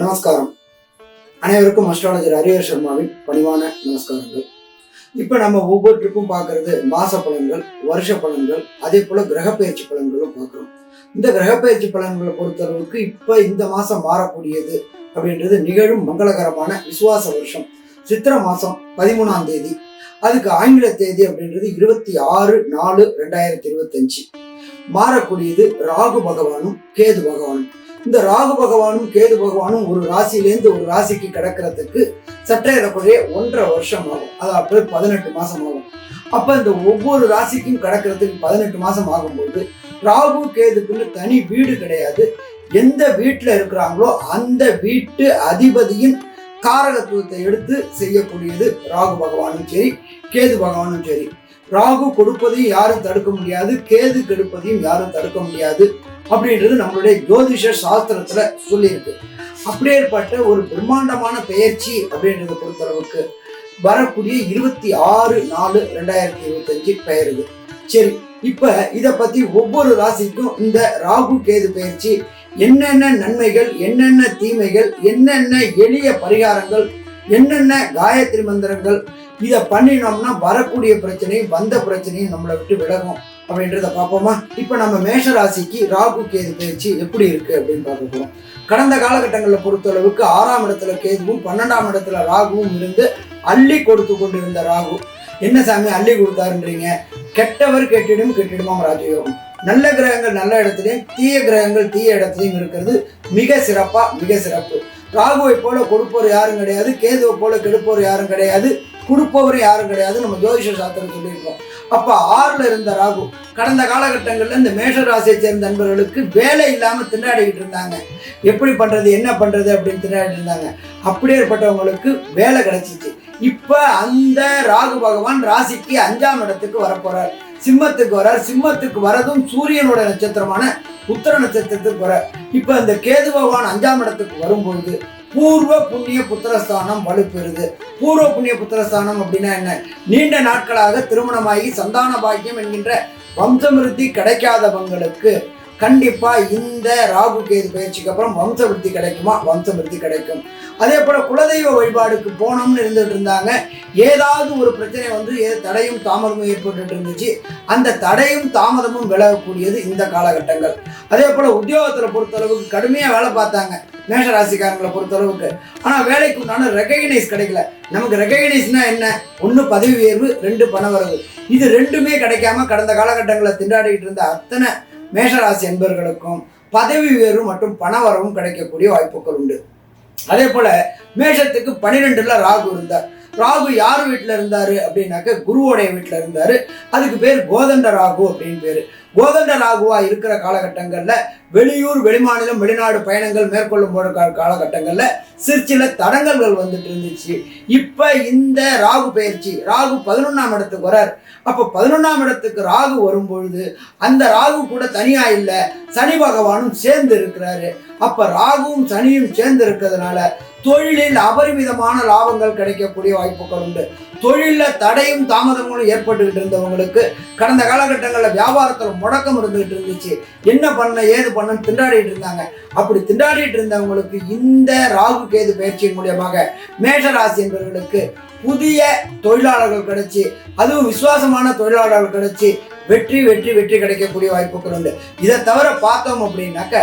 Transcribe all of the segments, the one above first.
நமஸ்காரம். அனைவருக்கும் அஸ்ட்ராலஜர் ஹரிஹர் சர்மாவின் பணிவான நமஸ்காரங்கள். இப்போ நம்ம ஒவ்வொருத்தருக்கும் பார்க்கறது மாச பலன்கள், வருஷ பலன்கள், அதே போல கிரகப்பெயர்ச்சி பலன்களும் பார்க்குறோம். இந்த கிரகப்பெயர்ச்சி பலன்களை பொறுத்தளவுக்கு இப்போ இந்த மாதம் மாறக்கூடியது அப்படின்றது நிகழும் மங்களகரமான விசுவாச வருஷம் சித்திரை மாதம் 13ஆம் தேதி. அதுக்கு ஆங்கில தேதி அப்படின்றது 26/4/2025. மாறக்கூடியது ராகு பகவானும் கேது பகவானும். இந்த ராகு பகவானும் கேது பகவானும் ஒரு ராசியிலேருந்து ஒரு ராசிக்கு கிடக்கிறதுக்கு சற்றேறக்குறைய 1.5 வருஷம் ஆகும். அதாவது 18 மாசம் ஆகும். அப்ப இந்த ஒவ்வொரு ராசிக்கும் கிடக்கிறதுக்கு 18 மாசம் ஆகும்போது ராகு கேதுக்குன்னு தனி வீடு கிடையாது. எந்த வீட்டுல இருக்கிறாங்களோ அந்த வீட்டு அதிபதியின் காரகத்துவத்தை எடுத்து செய்யக்கூடியது ராகு பகவானும் சரி கேது பகவானும் சரி. ராகு கொடுப்பதையும் யாரும் தடுக்க முடியாது, கேது கெடுப்பதையும் யாரும் தடுக்க முடியாது அப்படின்றது நம்மளுடைய ஜோதிஷ சாஸ்திரத்துல சொல்லியிருக்கு. அப்படியேற்பட்ட ஒரு பிரம்மாண்டமான பெயர்ச்சி அப்படின்றத பொறுத்தளவுக்கு வரக்கூடிய 26/4/2025 பெயருது. சரி, இப்ப இத பத்தி ஒவ்வொரு ராசிக்கும் இந்த ராகு கேது பெயர்ச்சி என்னென்ன நன்மைகள், என்னென்ன தீமைகள், என்னென்ன எளிய பரிகாரங்கள், என்னென்ன காயத்ரி மந்திரங்கள், இதை பண்ணினோம்னா வரக்கூடிய பிரச்சனையும் வந்த பிரச்சனையும் நம்மளை விட்டு விலகும் அப்படின்றத பார்ப்போமா. இப்போ நம்ம மேஷ ராசிக்கு ராகு கேது பயிற்சி எப்படி இருக்கு அப்படின்னு பார்க்க போறோம். கடந்த காலகட்டங்களில் பொறுத்தளவுக்கு 6ஆம் இடத்துல கேதுவும் 12ஆம் இடத்துல ராகுவும் இருந்து அள்ளி கொடுத்து கொண்டிருந்த ராகு என்ன சாமி அள்ளி கொடுத்தாருன்றீங்க? கெட்டவர் கெட்டிடும் கெட்டிடுமாம் ராஜயோகம். நல்ல கிரகங்கள் நல்ல இடத்துலையும் தீய கிரகங்கள் தீய இடத்துலையும் இருக்கிறது மிக சிறப்பு. ராகுவை போல கொடுப்பவர் யாரும் கிடையாது, கேதுவை போல கெடுப்பவர் யாரும் கிடையாது, கொடுப்பவர் யாரும் கிடையாது. நம்ம ஜோதிஷ சாஸ்திரம் சொல்லியிருக்கோம். அப்ப 6ல இருந்த ராகு கடந்த காலகட்டங்கள்ல இந்த மேஷ ராசியை சேர்ந்த நண்பர்களுக்கு வேலை இல்லாம திண்டாடிக்கிட்டு இருந்தாங்க. எப்படி பண்றது என்ன பண்றது அப்படின்னு திண்டாடிட்டு இருந்தாங்க. அப்படியேற்பட்டவங்களுக்கு வேலை கிடைச்சிச்சு. இப்ப அந்த ராகு பகவான் ராசிக்கு 5ஆம் இடத்துக்கு வரப்போறார், சிம்மத்துக்கு வரார். சிம்மத்துக்கு வரதும் சூரியனோட நட்சத்திரமான உத்தர நட்சத்திரத்துக்கு வரார். இப்ப இந்த கேது பகவான் 5ஆம் இடத்துக்கு வரும்பொழுது பூர்வ புண்ணிய புத்திரஸ்தானம் வலுப்பெறுது. பூர்வ புண்ணிய புத்திரஸ்தானம் அப்படின்னா என்ன? நீண்ட நாட்களாக திருமணமாகி சந்தான பாக்கியம் என்கின்ற வம்சமிருத்தி கிடைக்காதவங்களுக்கு கண்டிப்பா இந்த ராகு கேது பயிற்சிக்கு அப்புறம் வம்சவிருத்தி கிடைக்குமா? வம்சவிருத்தி கிடைக்கும். அதே போல குலதெய்வ வழிபாடுக்கு போனோம்னு இருந்துட்டு இருந்தாங்க. ஏதாவது ஒரு பிரச்சனை வந்து தடையும் தாமதமும் ஏற்பட்டு இருந்துச்சு. அந்த தடையும் தாமதமும் விலகக்கூடியது இந்த காலகட்டங்கள். அதே போல உத்தியோகத்துல பொறுத்தளவுக்கு கடுமையா வேலை பார்த்தாங்க மேஷராசிக்காரங்களை பொறுத்தளவுக்கு. ஆனா வேலைக்கு உண்டான ரெகக்னைஸ் கிடைக்கல. நமக்கு ரெகக்னைஸ்னா என்ன? 1 பதவி உயர்வு, 2 பணவரவு. இது ரெண்டுமே கிடைக்காம கடந்த காலகட்டங்களில் திண்டாடிட்டு இருந்த அத்தனை மேஷராசி என்பவர்களுக்கும் பதவி உயர்வு மற்றும் பணவரவும் கிடைக்கக்கூடிய வாய்ப்புகள் உண்டு. அதே போல மேஷத்துக்கு 12ல ராகு இருந்தார். ராகு யார் வீட்டில் இருந்தாரு அப்படின்னாக்க குருவோடைய வீட்டில் இருந்தாரு. அதுக்கு பேர் கோதண்ட ராகு அப்படின்னு பேரு. கோதண்ட ராகுவா இருக்கிற காலகட்டங்கள்ல வெளியூர் வெளிமாநிலம் வெளிநாடு பயணங்கள் மேற்கொள்ளும் போது காலகட்டங்கள்ல சிற்சில தடங்கல்கள் வந்துட்டு இருந்துச்சு. இப்ப இந்த ராகு பயிற்சி ராகு 11ஆம் இடத்துக்கு வரார். அப்ப 11ஆம் இடத்துக்கு ராகு வரும்பொழுது அந்த ராகு கூட தனியா இல்ல, சனி பகவானும் சேர்ந்து இருக்கிறாரு. அப்ப ராகுவும் சனியும் சேர்ந்து இருக்கிறதுனால தொழிலில் அபரிமிதமான லாபங்கள் கிடைக்கக்கூடிய வாய்ப்புகள் உண்டு. தொழில தடையும் தாமதங்களும் ஏற்பட்டுக்கிட்டு இருந்தவங்களுக்கு கடந்த காலகட்டங்களில் வியாபாரத்தில் முடக்கம் இருந்துகிட்டு இருந்துச்சு. என்ன பண்ண ஏது பண்ண திண்டாடிட்டு இருந்தாங்க. அப்படி திண்டாடிட்டு இருந்தவங்களுக்கு இந்த ராகு கேது பயிற்சியின் மூலியமாக மேஷராசி என்பவர்களுக்கு புதிய தொழிலாளர்கள் கிடைச்சி, அதுவும் விசுவாசமான தொழிலாளர்கள் கிடைச்சி வெற்றி வெற்றி வெற்றி கிடைக்கக்கூடிய வாய்ப்புகள் உண்டு. இதை தவிர பார்த்தோம் அப்படின்னாக்க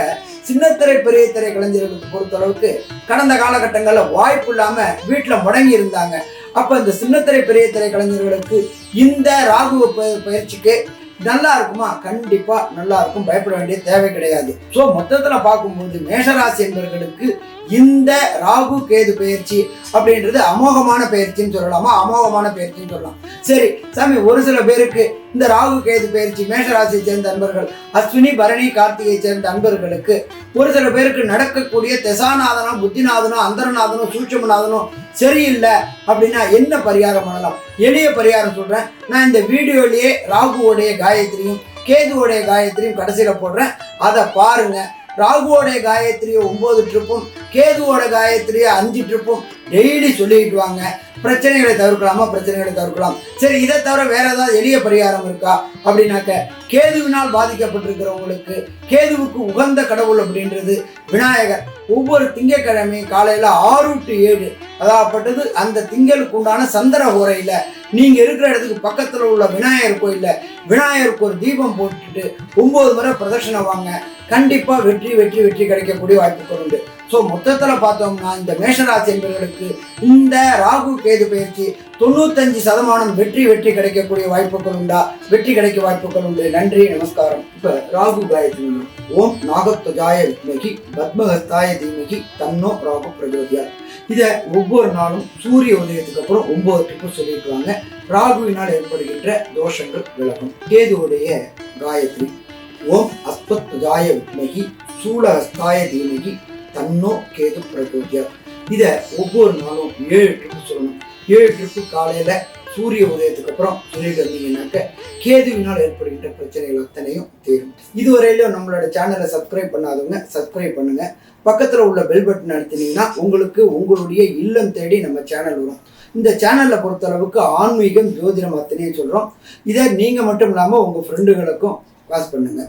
சின்னத்திரை பெரிய திரை கலைஞர்களுக்கு பொறுத்தளவுக்கு கடந்த காலகட்டங்களில் வாய்ப்பு இல்லாம வீட்டில் முடங்கி இருந்தாங்க. அப்ப இந்த சின்னத்திரை பெரிய திரை கலைஞர்களுக்கு இந்த ராகு பயிற்சிக்கு நல்லா இருக்குமா? கண்டிப்பா நல்லா இருக்கும். பயப்பட வேண்டிய தேவை கிடையாது. ஸோ மொத்தத்துல பார்க்கும்போது மேஷராசி என்பவர்களுக்கு இந்த ராகு கேது பயிற்சி அப்படின்றது அமோகமான பயிற்சின்னு சொல்லலாமா? அமோகமான பயிற்சின்னு சொல்லலாம். சரி சாமி, ஒரு சில பேருக்கு இந்த ராகு கேது பயிற்சி மேஷராசியை சேர்ந்த அன்பர்கள், அஸ்வினி பரணி கார்த்திகை சேர்ந்த அன்பர்களுக்கு ஒரு சில பேருக்கு நடக்கக்கூடிய தெசாநாதனோ புத்திநாதனோ அந்தரநாதனோ சூட்சமநாதனோ சரியில்லை அப்படின்னா என்ன பரிகாரம் பண்ணலாம்? எளிய பரிகாரம் சொல்றேன். நான் இந்த வீடியோலயே ராகுவோடைய காயத்ரியும் கேதுவோடைய காயத்ரியும் கடைசியில போடுறேன், அதை பாருங்க. ராகுவோடைய காயத்ரியை 9 ட்ரிப்பும் கேதுவோட காயத்ரியை 5 ட்ரிப்பும் டெய்லி சொல்லிட்டு வாங்க. பிரச்சனைகளை தவிர்க்கலாம். சரி, இதை தவிர வேற ஏதாவது எளிய பரிகாரம் இருக்கா அப்படின்னாக்க, கேதுவினால் பாதிக்கப்பட்டிருக்கிறவங்களுக்கு கேதுவுக்கு உகந்த கடவுள் அப்படின்றது விநாயகர். ஒவ்வொரு திங்கட்கிழமையும் காலையில 6 to 7 அதாகப்பட்டது அந்த திங்களுக்கு உண்டான சந்திர ஹோரையில நீங்க இருக்கிற இடத்துக்கு பக்கத்துல உள்ள விநாயகர் கோயில்ல விநாயகருக்கு ஒரு தீபம் போட்டுட்டு 9 முறை பிரதட்சணை வாங்க. கண்டிப்பா வெற்றி கிடைக்கக்கூடிய வாய்ப்புகள் உண்டு. ஸோ மொத்தத்தில் பார்த்தோம்னா இந்த மேஷராசி என்பவர்களுக்கு இந்த ராகு கேது பயிற்சி 95% வெற்றி கிடைக்கக்கூடிய வாய்ப்புகள் உண்டா? வெற்றி கிடைக்க வாய்ப்புகள் உண்டு. நன்றி, நமஸ்காரம். இப்போ ராகு காயத்ரி ஓம் நாகத்வஜாய வித்மகி பத்மஹஸ்தாய தீமகி தன்னோ ராகு பிரஜோதியார். இதை ஒவ்வொரு நாளும் சூரிய உதயத்துக்கு அப்புறம் 9 ட்ரிப்பு சொல்லியிருக்காங்க. ராகுவினால் ஏற்படுகின்ற தோஷங்கள் விலகும். கேதுவுடைய காயத்ரி ஓம் அஸ்வத்வஜாய வித்மகி சூலஹஸ்தாய தீமகி தன்னோ கேது பிரஜோதியார். இதை ஒவ்வொரு நாளும் 7 ட்ரிப்பு சொல்லணும். 7 ட்ரிப்பு காலையில சூரிய உதயத்துக்கு அப்புறம் சொல்லிட்டு வந்தீங்கன்னாக்க கேதுவினால் ஏற்படுகின்ற பிரச்சனைகள் அத்தனையும் தீரும். இதுவரையிலும் நம்மளோட சேனலை சப்ஸ்கிரைப் பண்ணாதவங்க சப்ஸ்கிரைப் பண்ணுங்க. பக்கத்தில் உள்ள பெல் பட்டன் அழுத்தினீங்கன்னா உங்களுக்கு உங்களுடைய இல்லம் தேடி நம்ம சேனல் வரும். இந்த சேனலில் பொறுத்தளவுக்கு ஆன்மீகம் ஜோதிடம் அத்தனையும் சொல்கிறோம். இதை நீங்கள் மட்டும் இல்லாமல் உங்கள் ஃப்ரெண்டுகளுக்கும் பாஸ் பண்ணுங்க.